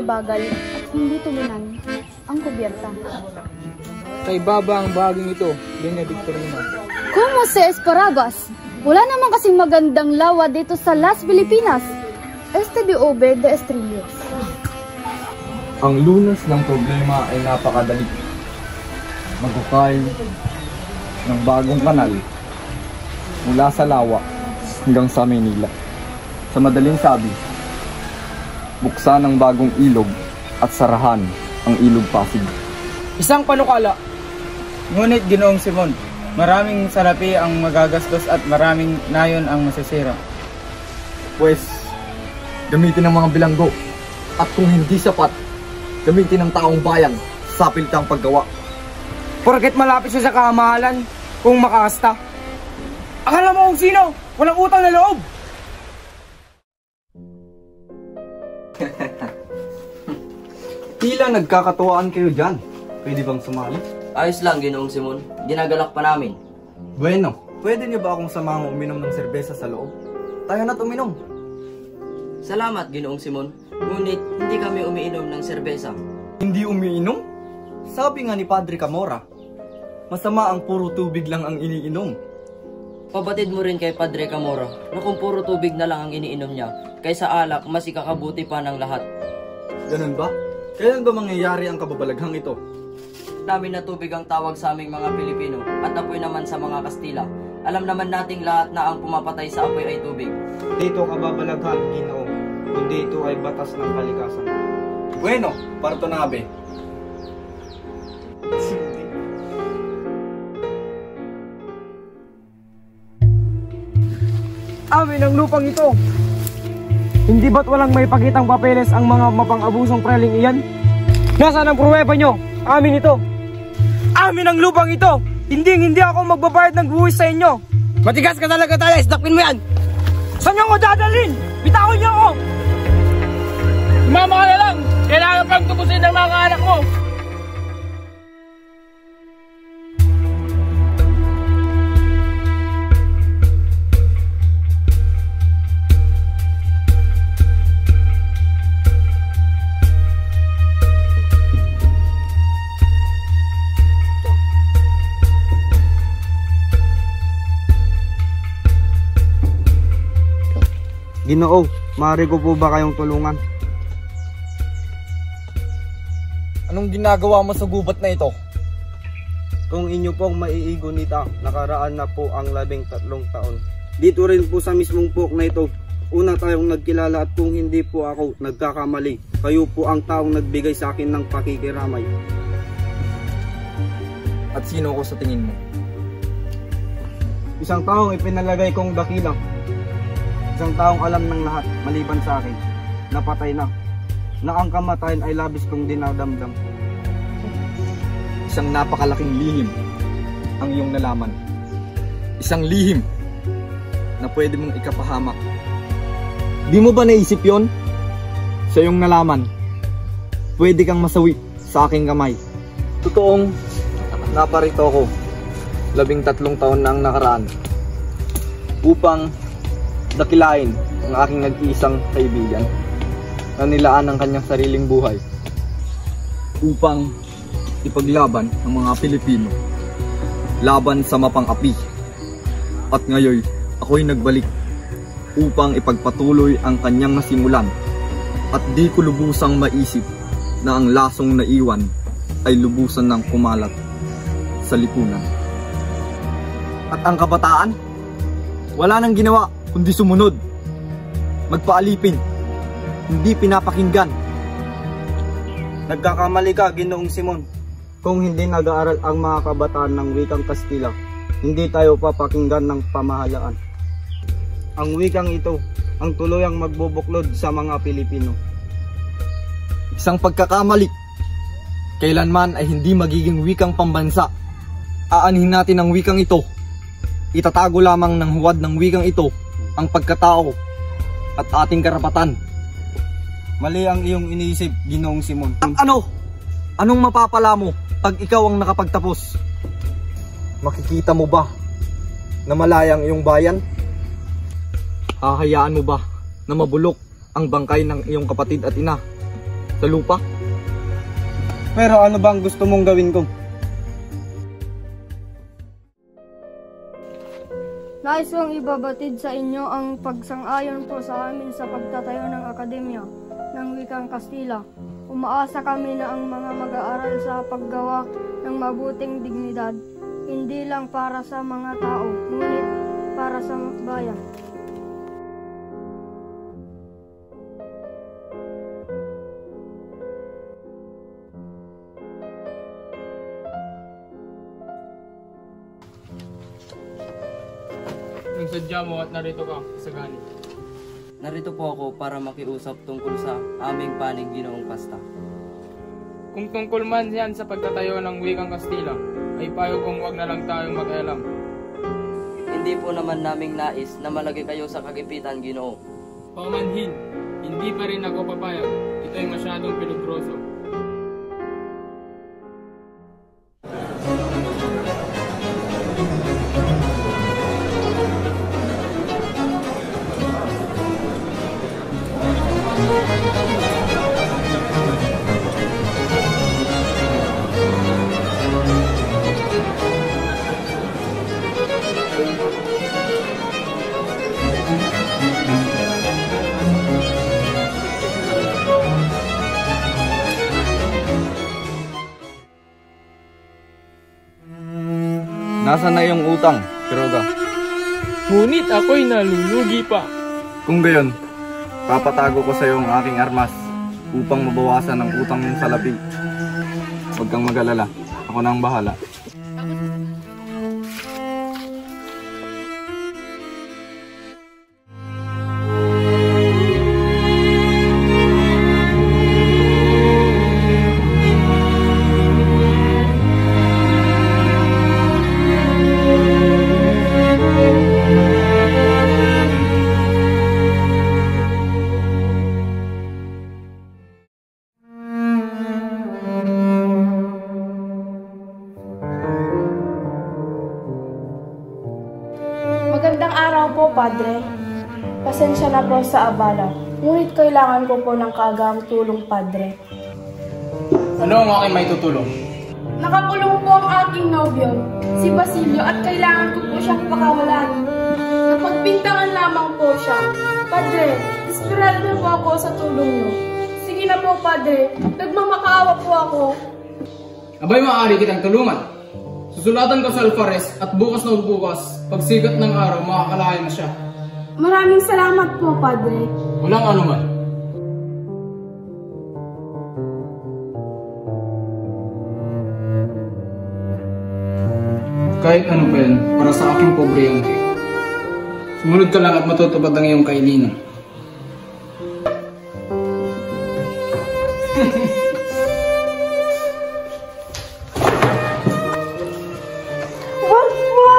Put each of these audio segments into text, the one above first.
bagal at hindi tulunan ang kubyerta. Kay Baba ang baging ito, Benedicto naman. Como se esperabas? Wala naman kasing magandang lawa dito sa Las Filipinas. Este de Ove de Estrillos. Ang lunas ng problema ay napakadali. Maghukay ng bagong kanal mula sa Lawa hanggang sa Maynila. Sa madaling sabi, buksan ang bagong ilog at sarahan ang ilog Pasig. Isang panukala. Ngunit Ginoong Simon, maraming salapi ang magagastos at maraming nayon ang masisira. Pues, gamitin ang mga bilanggo at kung hindi sapat, gamitin ng taong bayan sa pilitang paggawa. Porket malapit siya sa kamahalan kung makasta. Akala mo kung sino? Walang utang na loob! Tila nagkakatuwaan kayo dyan. Pwede bang sumali? Ayos lang, Ginoong Simon. Ginagalak pa namin. Bueno, pwede niyo ba akong samahang uminom ng serbesa sa loob? Tayo na't uminom. Salamat, Ginoong Simon. Ngunit hindi kami umiinom ng serbesa. Hindi umiinom? Sabi nga ni Padre Camora, masama ang puro tubig lang ang iniinom. Pabatid mo rin kay Padre Camora na kung puro tubig na lang ang iniinom niya, kaysa alak mas ikakabuti pa ng lahat. Ganun ba? Kailan ba mangyayari ang kababalaghang ito? Namin na tubig ang tawag sa aming mga Pilipino at apoy naman sa mga Kastila. Alam naman nating lahat na ang pumapatay sa apoy ay tubig. Dito kababalaghan, Ginoo, kundi ito ay batas ng kalikasan. Bueno, parto nabe. Amin ang lupang ito. Hindi ba't walang may pakitang papeles ang mga mapang-abusong preling iyan? Nasaan ang pruweba nyo? Amin ito. Amin ang lupang ito. Hindi ako magbabayad ng buwis sa inyo. Matigas ka talaga tayo. Isdakpin mo yan. Saan nyo ako dadalhin? Bitawan nyo ako. Mama ka na lang. Kailangan pang tubusin ng mga anak mo. Ginoo, maaari ko po ba kayong tulungan? Anong ginagawa mo sa gubat na ito? Kung inyo pong maiigunita, nakaraan na po ang 13 taon. Dito rin po sa mismong pok na ito, una tayong nagkilala at kung hindi po ako nagkakamali, kayo po ang taong nagbigay sa akin ng pakikiramay. At sino ko sa tingin mo? Isang taong ipinalagay kong dakila. Isang taong alam ng lahat, maliban sa akin, napatay na ang kamatayan ay labis kong dinadamdam. Isang napakalaking lihim ang iyong nalaman. Isang lihim na pwede mong ikapahamak. Di mo ba naisip yon? Sa iyong nalaman, pwede kang masawi sa aking kamay. Totoong naparito ako 13 taon na ang nakaraan upang dakilain ang aking nag-iisang kaibigan na nilaan ang kanyang sariling buhay upang ipaglaban ng mga Pilipino laban sa mapang-api. At ngayon, ako'y nagbalik upang ipagpatuloy ang kanyang nasimulan at di ko lubusang maisip na ang lasong naiwan ay lubusan ng kumalat sa lipunan. At ang kabataan, wala nang ginawa kundi sumunod, magpaalipin, hindi pinapakinggan. Nagkakamali ka, Ginoong Simon. Kung hindi nag-aaral ang mga kabataan ng wikang Kastila, hindi tayo papakinggan ng pamahalaan. Ang wikang ito ang tuluyang magbubuklod sa mga Pilipino. Isang pagkakamali, kailanman ay hindi magiging wikang pambansa. Aanhin natin ang wikang ito. Itatago lamang ng huwad ng wikang ito ang pagkatao at ating karapatan. Mali ang iyong iniisip, Ginoong Simon. Ano? Anong mapapala mo pag ikaw ang nakapagtapos? Makikita mo ba na malaya ang iyong bayan? Hahayaan mo ba na mabulok ang bangkay ng iyong kapatid at ina sa lupa. Pero ano bang gusto mong gawin ko? Nais kong ibabatid sa inyo ang pagsang-ayon po sa amin sa pagtatayo ng Akademya ng Wikang Kastila. Umaasa kami na ang mga mag-aaral sa paggawa ng mabuting dignidad, hindi lang para sa mga tao, ngunit para sa bayan. Ang sadya mo at narito ka, Sagani. Narito po ako para makiusap tungkol sa aming panig, Ginoong Kasta. Kung tungkol man yan sa pagtatayo ng Wikang Kastila, ay payo kong wag na lang tayong mag-alam. Hindi po naman naming nais na malagay kayo sa kagipitan, Ginoo. Pamanhin, hindi pa rin ako papayag. Ito ay masyadong peligroso. Nasaan na yung utang, Quiroga? Ngunit ako'y nalulugi pa. Kung gayon, papatago ko sa iyo ang aking armas upang mabawasan ang utang mong salapi. Huwag kang mag-alala, ako na ang bahala. Magandang araw po, Padre. Pasensya na po sa abala. Ngunit kailangan ko po ng kaagang tulong, Padre. Ano ang aking may tutulong? Nakakulong po ang aking nobyo, si Basilio, at kailangan ko po siyang pakawalan. Napagbintangan lamang po siya. Padre, desperado na po ako sa tulong niyo. Sige na po, Padre. Nagmamakaawa po ako. Abay, maaari kitang tulungan. Susulatan ko sa Alfares at bukas na bukas, pagsikat ng araw, makakalayo na siya. Maraming salamat po, Padre. Walang anuman. Kahit ano pa yan, para sa aking pobre yangki. Sumunod ka lang at matutupad ang iyong kailinan. Wag po!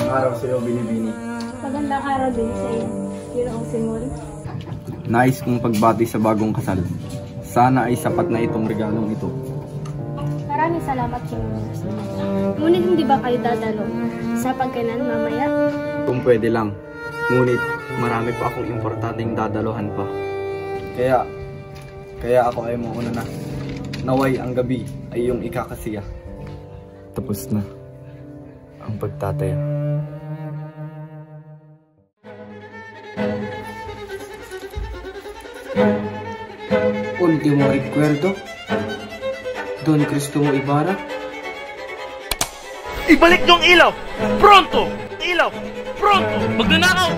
Magandang araw sa iyo, Binibini. Magandang araw din sa iyo, Ginoong Simon. Nais kong pagbati sa bagong kasal. Sana ay sapat na itong regalong ito. Maraming salamat, Ginoong Simon. Ngunit hindi ba kayo dadalo sa pagkainan mamaya? Kung pwede lang. Ngunit marami pa akong importanteng dadaluhan pa. Kaya ako ay mauna na. Naway ang gabi ay iyong ikakasiya. Tapos na ang pagtataya. Ultimo recuerdo, Don Cristomo Ibarra. Ibalik niyo ang ilaw! Pronto! Ilaw! Pronto! Magnanakaw!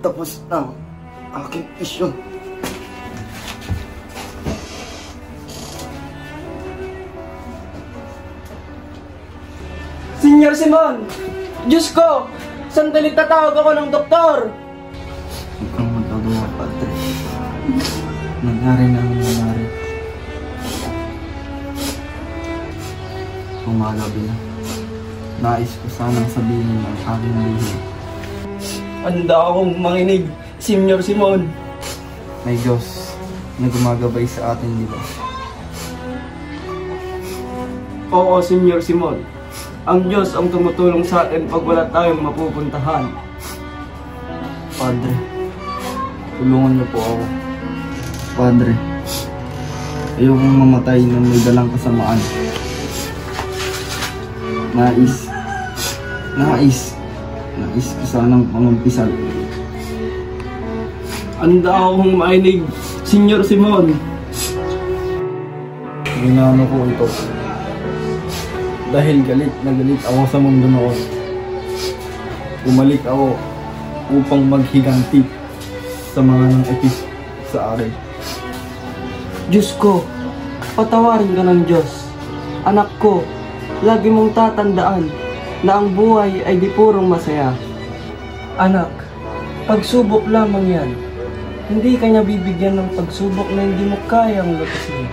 Tapos na ang aking misyon. Senyor Simon! Diyos ko! Sandalit tatawag ako ng doktor! Huwag kang magagawa, Padre. Nangyari na ang nangyari. Umagabi na. Nais ko sanang sabihin ang aking lihim. Handa akong manginig, Senyor Simon. May Diyos na gumagabay sa atin, di ba? Oo, Senyor Simon. Ang Diyos ang tumutulong sa atin pag wala tayong mapupuntahan. Padre, tulungan niyo po ako. Padre, ayokong mamatay na may dalang kasamaan. Nais ko sanang pangumpisal. Handa akong mainig, Senyor Simon. Ginano ko ito. Dahil galit na galit ako sa mundo noon. Bumalik ako upang maghiganti sa mga nang-epis sa akin. Diyos ko, patawarin ka ng Diyos. Anak ko, lagi mong tatandaan na ang buhay ay di purong masaya. Anak, pagsubok lamang yan. Hindi ka niya bibigyan ng pagsubok na hindi mo kayang lutasin.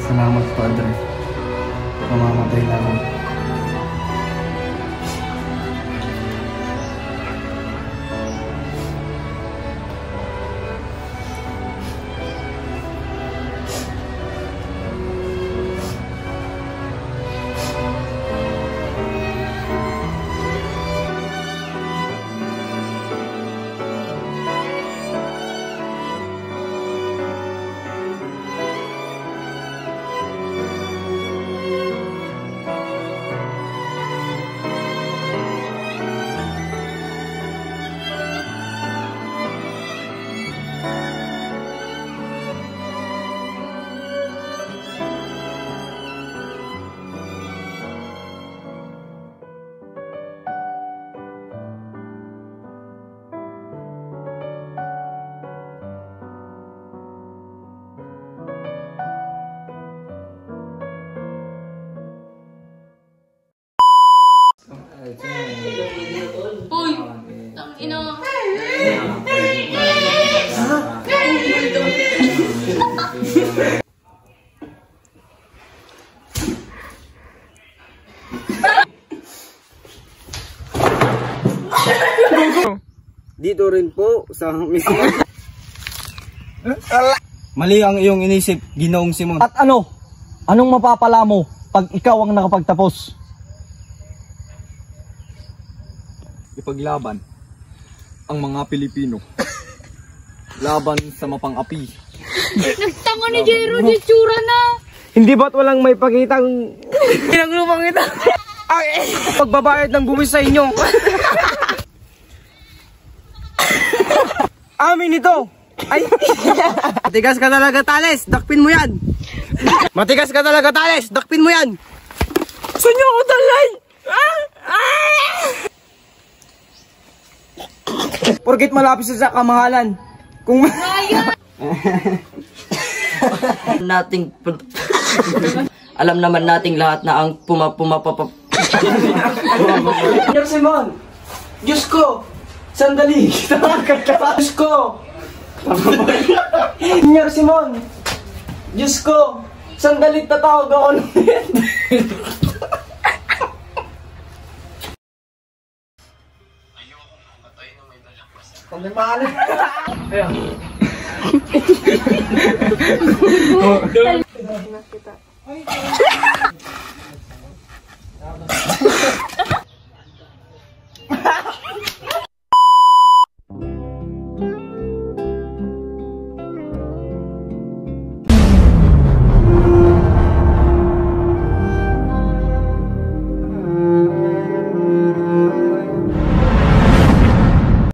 Salamat, Padre. Mamamatay na ako. Uy! Ang ina! Dito rin po sa misyon. Mali ang iyong inisip, Ginoong Simon. At ano? Anong mapapala mo pag ikaw ang nakapagtapos? Ipaglaban ang mga Pilipino laban sa mapang-api. Nagtanga ni Jero, di tsura na. Hindi ba't walang may pakitang pinaglupang ito? Pagbabayad ng buwis sa inyo. Amin ito. Ay. Matigas ka talaga, Tales. Dakpin mo yan. Matigas ka talaga, Tales. Dakpin mo yan. Gusto niyo ako talay! Porkit malapit sa kamahalan. Kung alam naman nating lahat na ang Senyor Simon! Diyos ko! Sandali! Diyos ko! Senyor Simon! Diyos ko! Sandali, tatawag ako ng